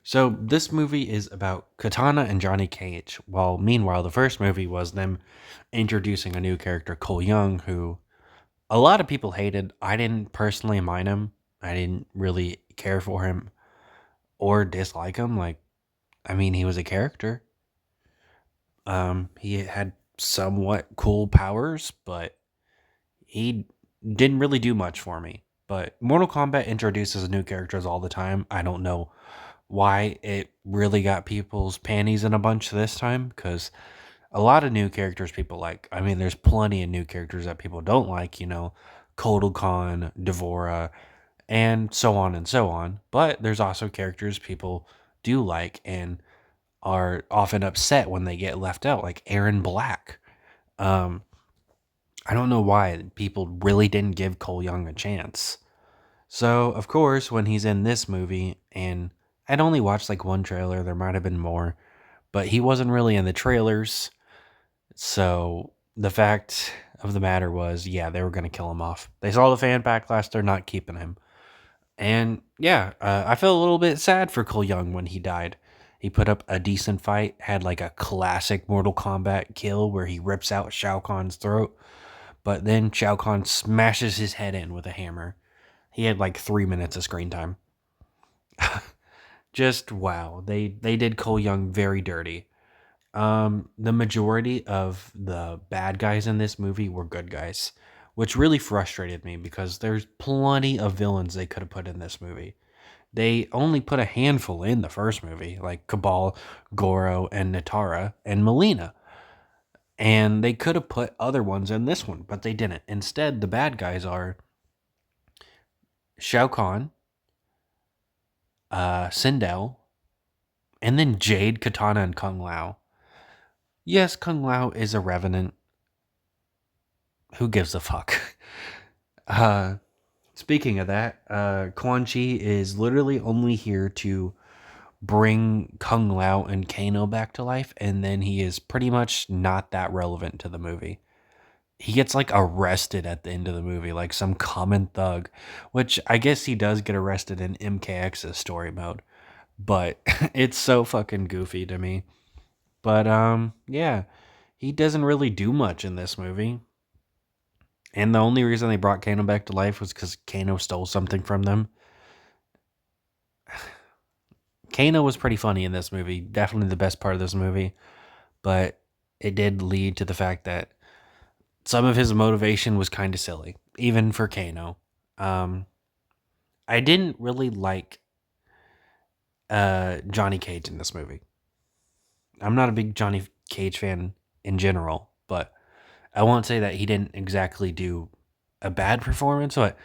So this movie is about Katana and Johnny Cage. While meanwhile, the first movie was them introducing a new character, Cole Young, who a lot of people hated. I didn't personally mind him. I didn't really care for him or dislike him. I mean, he was a character. He had somewhat cool powers, but he didn't really do much for me. But Mortal Kombat introduces new characters all the time. I don't know why it really got people's panties in a bunch this time because a lot of new characters people like. I mean, there's plenty of new characters that people don't like, Kotal Khan, Devora, and so on and so on. But there's also characters people do like and are often upset when they get left out, like Aaron Black. Um, I don't know why people really didn't give Cole Young a chance. So, of course, when he's in this movie, and I'd only watched like one trailer, there might have been more, but he wasn't really in the trailers. So, the fact of the matter was, yeah, they were going to kill him off. They saw the fan backlash, they're not keeping him. And yeah, I felt a little bit sad for Cole Young when he died. He put up a decent fight, had like a classic Mortal Kombat kill where he rips out Shao Kahn's throat, but then Shao Kahn smashes his head in with a hammer. He had like 3 minutes of screen time. Just wow, they did Cole Young very dirty. The majority of the bad guys in this movie were good guys, which really frustrated me because there's plenty of villains they could have put in this movie. They only put a handful in the first movie, like Cabal, Goro, and Natara, and Melina. And they could have put other ones in this one, but they didn't. Instead, the bad guys are Shao Kahn, Sindel, and then Jade, Katana, and Kung Lao. Yes, Kung Lao is a revenant. Who gives a fuck? Uh, Speaking of that, Quan Chi is literally only here to bring Kung Lao and Kano back to life, and then he is pretty much not that relevant to the movie. He gets like arrested at the end of the movie, like some common thug, which I guess he does get arrested in MKX's story mode, but it's so fucking goofy to me. But yeah, he doesn't really do much in this movie. And the only reason they brought Kano back to life was because Kano stole something from them. Kano was pretty funny in this movie, definitely the best part of this movie, but it did lead to the fact that some of his motivation was kind of silly, even for Kano. Um, I didn't really like Johnny Cage in this movie. I'm not a big Johnny Cage fan in general, but I won't say that he didn't exactly do a bad performance, but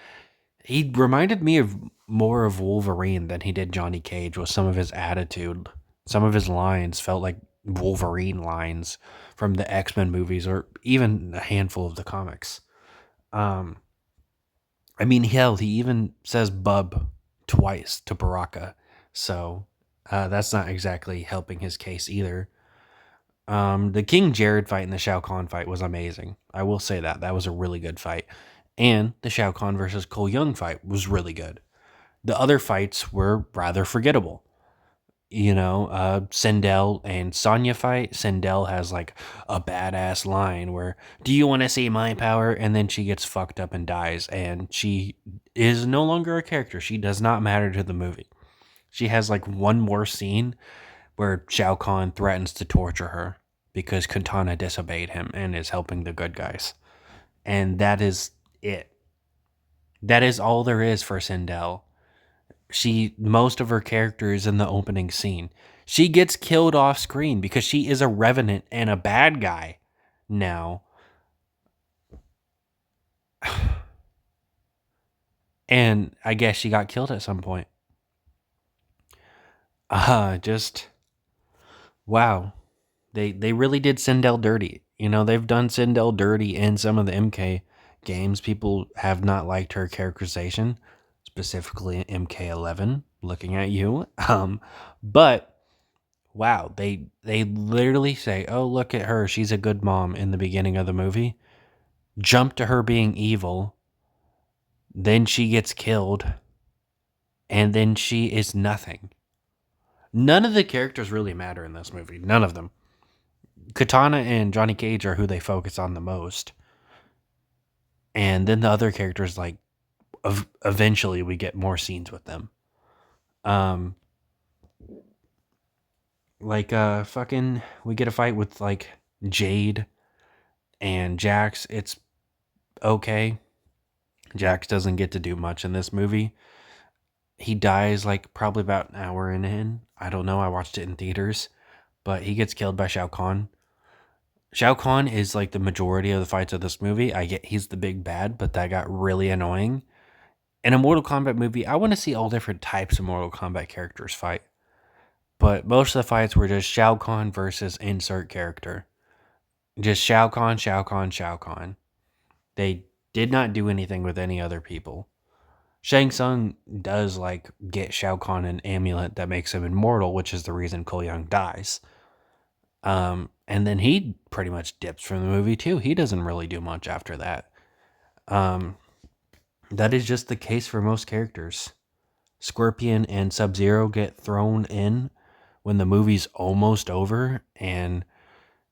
he reminded me of more of Wolverine than he did Johnny Cage with some of his attitude. Some of his lines felt like Wolverine lines from the X-Men movies or even a handful of the comics. Um I mean, hell, he even says bub twice to Baraka. So, that's not exactly helping his case either. The King Jared fight and the Shao Kahn fight was amazing. I will say that. That was a really good fight. And the Shao Kahn versus Cole Young fight was really good. The other fights were rather forgettable. Sindel and Sonya fight. Sindel has like a badass line where, "Do you want to see my power?" And then she gets fucked up and dies. And she is no longer a character. She does not matter to the movie. She has like one more scene where Shao Kahn threatens to torture her because Katana disobeyed him and is helping the good guys. And that is it. That is all there is for Sindel. Most of her character is in the opening scene. She gets killed off screen because she is a revenant and a bad guy now. And I guess she got killed at some point. Just wow. They really did Sindel dirty. They've done Sindel dirty in some of the MK games. People have not liked her characterization, specifically in MK11. Looking at you, but wow, they literally say, "Oh, look at her, she's a good mom" in the beginning of the movie. Jump to her being evil, then she gets killed, and then she is nothing. None of the characters really matter in this movie. None of them. Katana and Johnny Cage are who they focus on the most. And then the other characters, like, eventually we get more scenes with them. Um, fucking, we get a fight with, like, Jade and Jax. It's okay. Jax doesn't get to do much in this movie. He dies, like, probably about an hour in. I don't know. I watched it in theaters. But he gets killed by Shao Kahn. Shao Kahn is, like, the majority of the fights of this movie. I get he's the big bad, but that got really annoying. In a Mortal Kombat movie, I want to see all different types of Mortal Kombat characters fight. But most of the fights were just Shao Kahn versus insert character. Just Shao Kahn, Shao Kahn, Shao Kahn. They did not do anything with any other people. Shang Tsung does, like, get Shao Kahn an amulet that makes him immortal, which is the reason Cole Young dies. And then he pretty much dips from the movie too. He doesn't really do much after that. Um, that is just the case for most characters. Scorpion and Sub-Zero get thrown in when the movie's almost over, and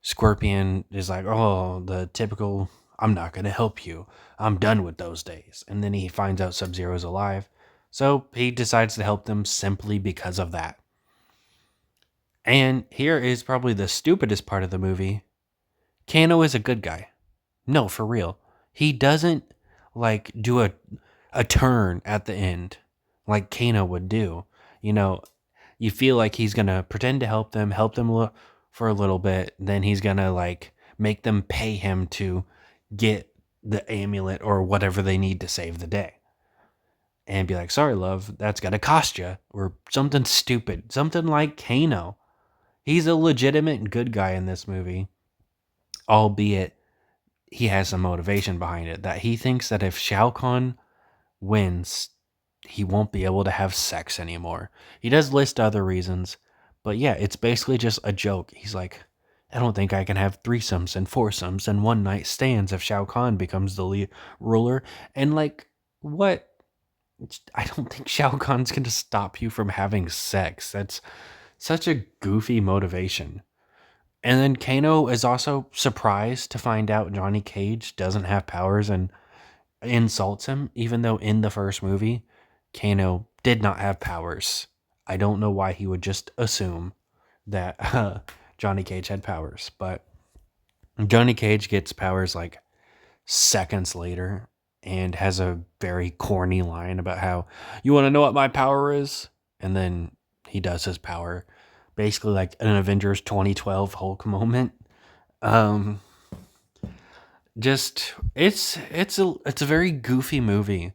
Scorpion is like, "Oh, the typical, I'm not going to help you. I'm done with those days." And then he finds out Sub-Zero's alive. So he decides to help them simply because of that. And here is probably the stupidest part of the movie. Kano is a good guy. No, for real. He doesn't, like, do a turn at the end like Kano would do. You know, you feel like he's going to pretend to help them for a little bit, then he's going to, like, make them pay him to get the amulet or whatever they need to save the day. And be like, "Sorry, love, that's going to cost you." Or something stupid. Something like Kano. He's a legitimate good guy in this movie, albeit he has some motivation behind it. That he thinks that if Shao Kahn wins, he won't be able to have sex anymore. He does list other reasons, but yeah, it's basically just a joke. He's like, "I don't think I can have threesomes and foursomes and one night stands if Shao Kahn becomes the ruler." And, like, what? I don't think Shao Kahn's going to stop you from having sex. That's such a goofy motivation. And then Kano is also surprised to find out Johnny Cage doesn't have powers and insults him, even though in the first movie, Kano did not have powers. I don't know why he would just assume that Johnny Cage had powers, but Johnny Cage gets powers, like, seconds later and has a very corny line about how, "You want to know what my power is?" And then he does his power. Basically like an Avengers 2012 Hulk moment. Um, just it's a very goofy movie,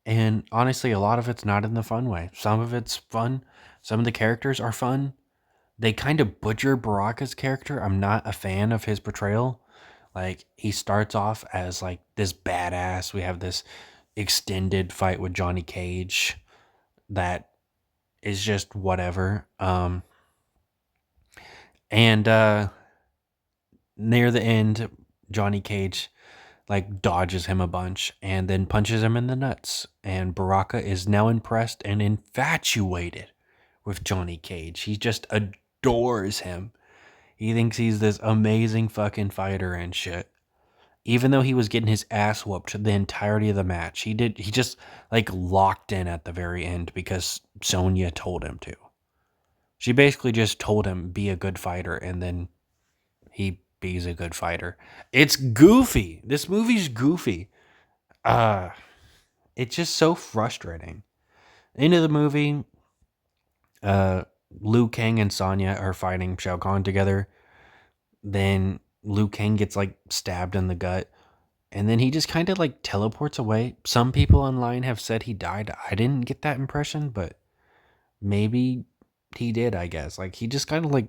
and honestly, a lot of it's not in the fun way. Some of it's fun. Some of the characters are fun. They kind of butcher Baraka's character. I'm not a fan of his portrayal. Like, he starts off as, like, this badass. We have this extended fight with Johnny Cage that is just whatever. And near the end, Johnny Cage, like, dodges him a bunch and then punches him in the nuts. And Baraka is now impressed and infatuated with Johnny Cage. He just adores him. He thinks he's this amazing fucking fighter and shit. Even though he was getting his ass whooped the entirety of the match, he just, like, locked in at the very end because Sonya told him to. She basically just told him, "Be a good fighter," and then he be's a good fighter. It's goofy. This movie's goofy. Uh, it's just so frustrating. End of the movie, uh, Liu Kang and Sonya are fighting Shao Kahn together. Then Liu Kang gets, like, stabbed in the gut, and then he just kind of, like, teleports away. Some people online have said he died. I didn't get that impression, but maybe he did, I guess. Like, he just kind of, like,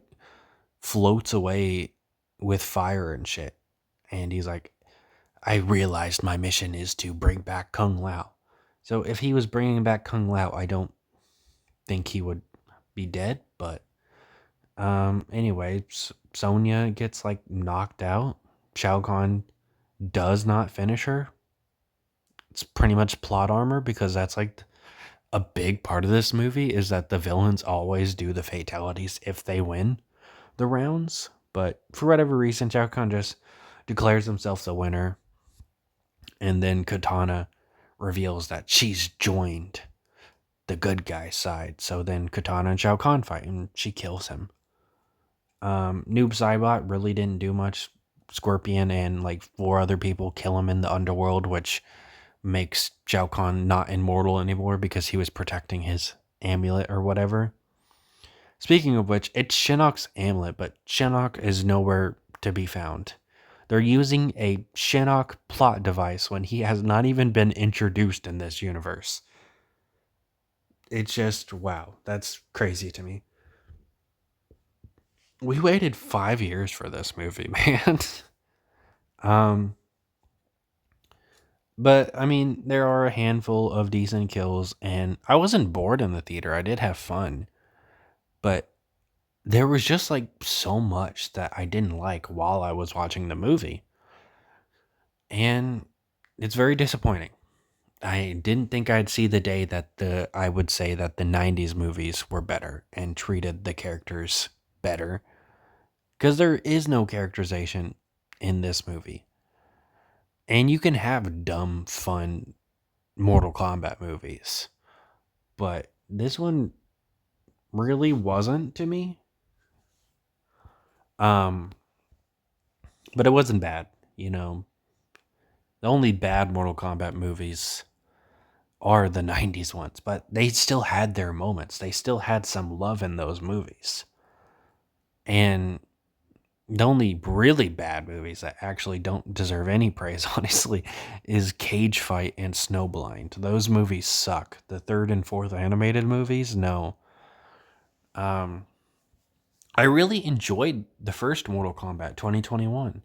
floats away with fire and shit. And he's like, "I realized my mission is to bring back Kung Lao." So if he was bringing back Kung Lao, I don't think he would be dead. But anyway, Sonya gets, like, knocked out. Shao Kahn does not finish her. It's pretty much plot armor because that's, like, a big part of this movie is that the villains always do the fatalities if they win the rounds. But for whatever reason, Shao Kahn just declares himself the winner. And then Katana reveals that she's joined the good guy side. So then Katana and Shao Kahn fight and she kills him. Noob Saibot really didn't do much. Scorpion and like four other people kill him in the underworld, which makes Shao Kahn not immortal anymore because he was protecting his amulet or whatever. Speaking of which, it's Shinnok's amulet, but Shinnok is nowhere to be found. They're using a Shinnok plot device when he has not even been introduced in this universe. It's just, wow, that's crazy to me. We waited 5 years for this movie, man. um, but I mean, there are a handful of decent kills, and I wasn't bored in the theater. I did have fun, but there was just like so much that I didn't like while I was watching the movie, and it's very disappointing. I didn't think I'd see the day that I would say that the 90s movies were better and treated the characters better, because there is no characterization in this movie. And you can have dumb, fun Mortal Kombat movies, but this one really wasn't to me. Um, but it wasn't bad, you know. The only bad Mortal Kombat movies are the 90s ones, but they still had their moments. They still had some love in those movies. And the only really bad movies that actually don't deserve any praise, honestly, is Cage Fight and Snowblind. Those movies suck. The third and fourth animated movies, no. Um, I really enjoyed the first Mortal Kombat 2021.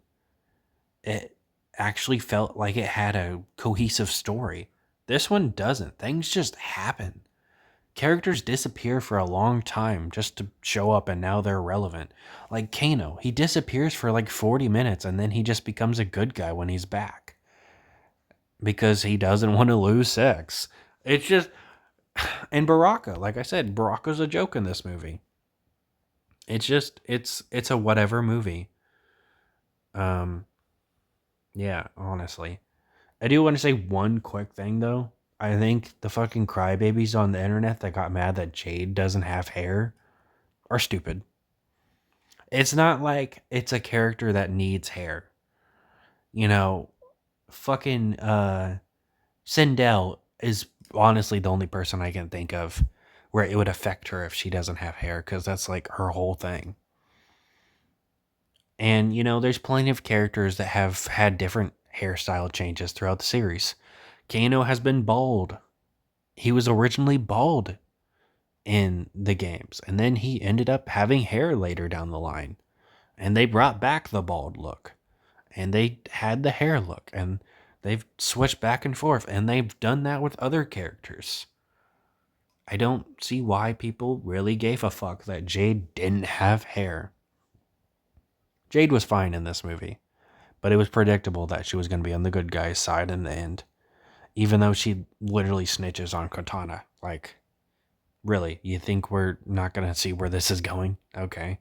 It actually felt like it had a cohesive story. This one doesn't. Things just happen. Characters disappear for a long time just to show up and now they're relevant. Like Kano, he disappears for like 40 minutes and then he just becomes a good guy when he's back because he doesn't want to lose sex. It's just, and Baraka, like I said, Baraka's a joke in this movie. It's just, it's a whatever movie. Um, yeah, honestly. I do want to say one quick thing though. I think the fucking crybabies on the internet that got mad that Jade doesn't have hair are stupid. It's not like it's a character that needs hair. You know, fucking Sindel is honestly the only person I can think of where it would affect her if she doesn't have hair because that's like her whole thing. And you know, there's plenty of characters that have had different hairstyle changes throughout the series. Kano has been bald. He was originally bald in the games, and then he ended up having hair later down the line. And they brought back the bald look, and they had the hair look, and they've switched back and forth, and they've done that with other characters. I don't see why people really gave a fuck that Jade didn't have hair. Jade was fine in this movie, but it was predictable that she was going to be on the good guy's side in the end, even though she literally snitches on Katana. Like, really, you think we're not going to see where this is going? Okay.